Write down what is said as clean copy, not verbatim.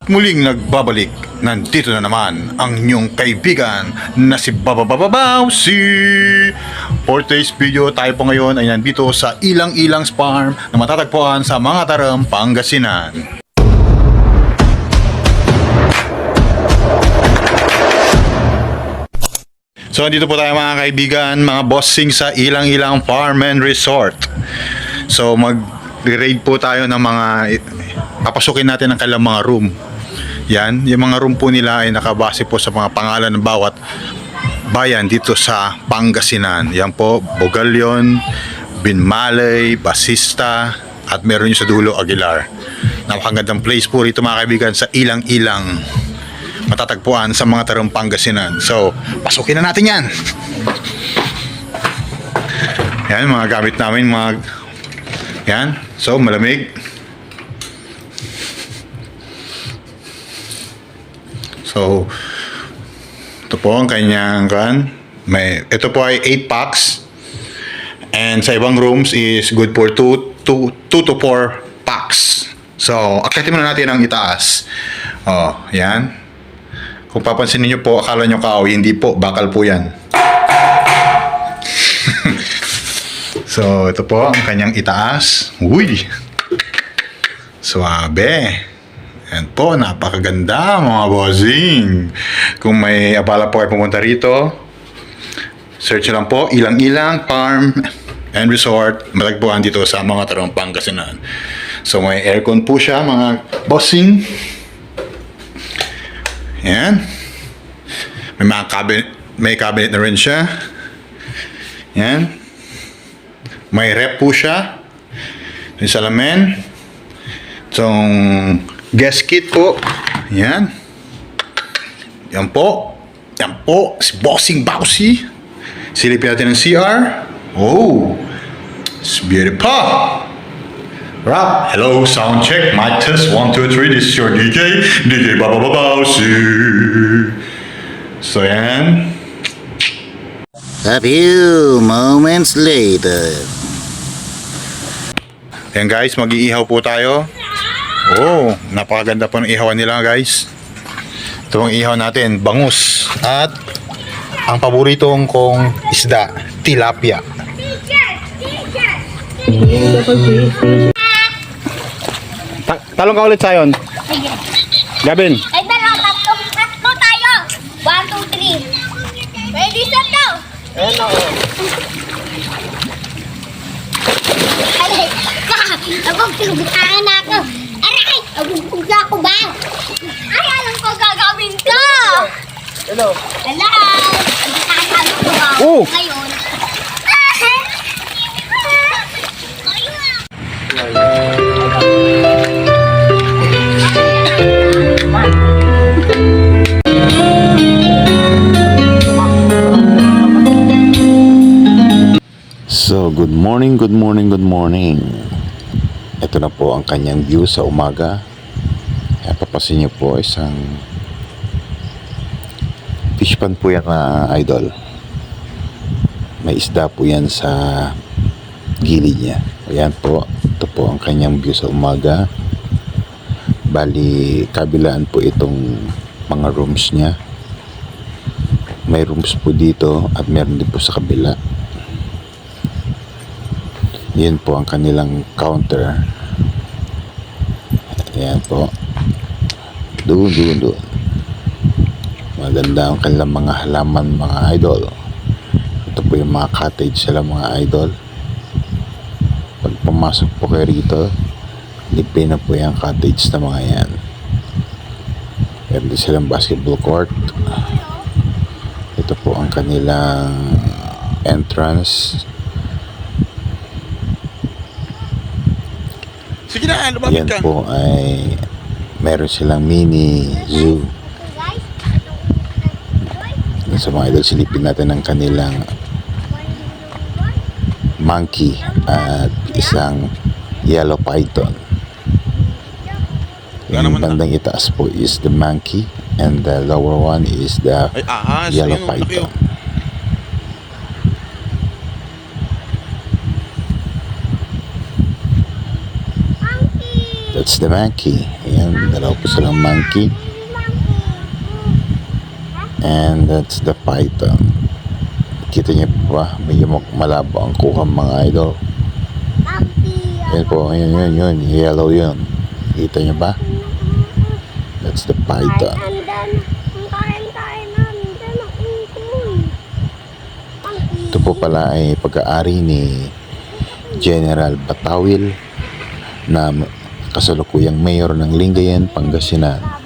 muling nagbabalik. Nandito na naman ang inyong kaibigan na si Bababababawsi. For today's video, tayo po ngayon ay nandito sa Ilang-Ilang Farm na matatagpuan sa Mangatarem, Pangasinan. So dito po tayo mga kaibigan, mga bossing sa Ilang-Ilang Farm and Resort. So mag-raid po tayo ng mga, papasukin natin ang kanilang mga room. Yan, yung mga room po nila ay nakabase po sa mga pangalan ng bawat bayan dito sa Pangasinan. Yan po, Bogalyon, Binmalay, Basista, at meron yung sa dulo, Aguilar. Napakagandang place po rito mga kaibigan sa Ilang-Ilang, matatagpuan sa Mangatarem, Pangasinan. So, pasukin na natin yan. Yan, mga gamit namin, yan. So, malamig. So, ito po ang kanyang ito po ay 8 packs. And sa ibang rooms is good for 2 to 4 packs. So, akitin muna natin ang itaas. Oh, yan. Kung papansin niyo po, akala nyo kahoy, hindi po, bakal po yan. So, ito po ang kanyang itaas. Uy! Suabe! Yan po, napakaganda mga bossing. Kung may abala po kayo pumunta rito, search lang po, Ilang-Ilang Farm and Resort. Matagpuan dito sa Mangatarem, Pangasinan. So, may aircon po siya mga bossing. Yan. May mga cabinet na rin siya. Yan. May rep po siya. May salamin. Itong guest kit po. Yan. Yan po. Yan po. Si Bossing Bawsi. Silipin natin ang CR. Oh. It's beautiful. Rap. Hello. Sound check. Mic test. 1, 2, 3. This is your DJ. DJ Babababawsi. So yan. A few moments later. Yan guys. Mag-iihaw po tayo. Oh, napakaganda po ng ihawan nila guys. Ito ang ihaw natin, bangus. At ang paboritong kong isda, tilapia. Talong ka ulit sayon. Sige. Gabin. Ay, tatlo tayo. 1, 2, 3. Ready, set, go! Ayun ako. Ay, abang pinubutangan na ako. Aray! Abubog na ako ba? Ay, alam ko gagawin ko! Hello. Hello! Ang ko ba? Oh! Ngayon. So, good morning, good morning, good morning. Ito na po ang kanyang view sa umaga. Kaya papasin niyo po isang fish pan po yan na idol. May isda po yan sa gilid niya. Ayan po. Ito po ang kanyang view sa umaga. Bali, kabilaan po itong mga rooms niya. May rooms po dito at meron din po sa kabila. Yan po ang kanilang counter. Ayan po. Doon. Maganda ang kanilang mga halaman, mga idol. Ito po yung mga cottage sila, mga idol. Pag pumasok po kayo rito, lipin na po yung cottage na mga yan. Meron din silang basketball court. Ito po ang kanilang entrance. Sige na, lumapit Yan ka. po ay meron silang mini zoo. Sa mga idol, silipin natin ang kanilang monkey at isang yellow python. Yung bandang itaas po is the monkey and the lower one is the yellow python. That's the monkey. Ayan, dalawa po silang monkey. And that's the python. Kita niyo po ba? Medyo malabo ang kuha mga idol. Ayan po, yun. Yellow yun. Kita niyo ba? That's the python. Ito po pala ay pag-aari ni General Batawil na kasalukuyang mayor ng Lingayen, Pangasinan.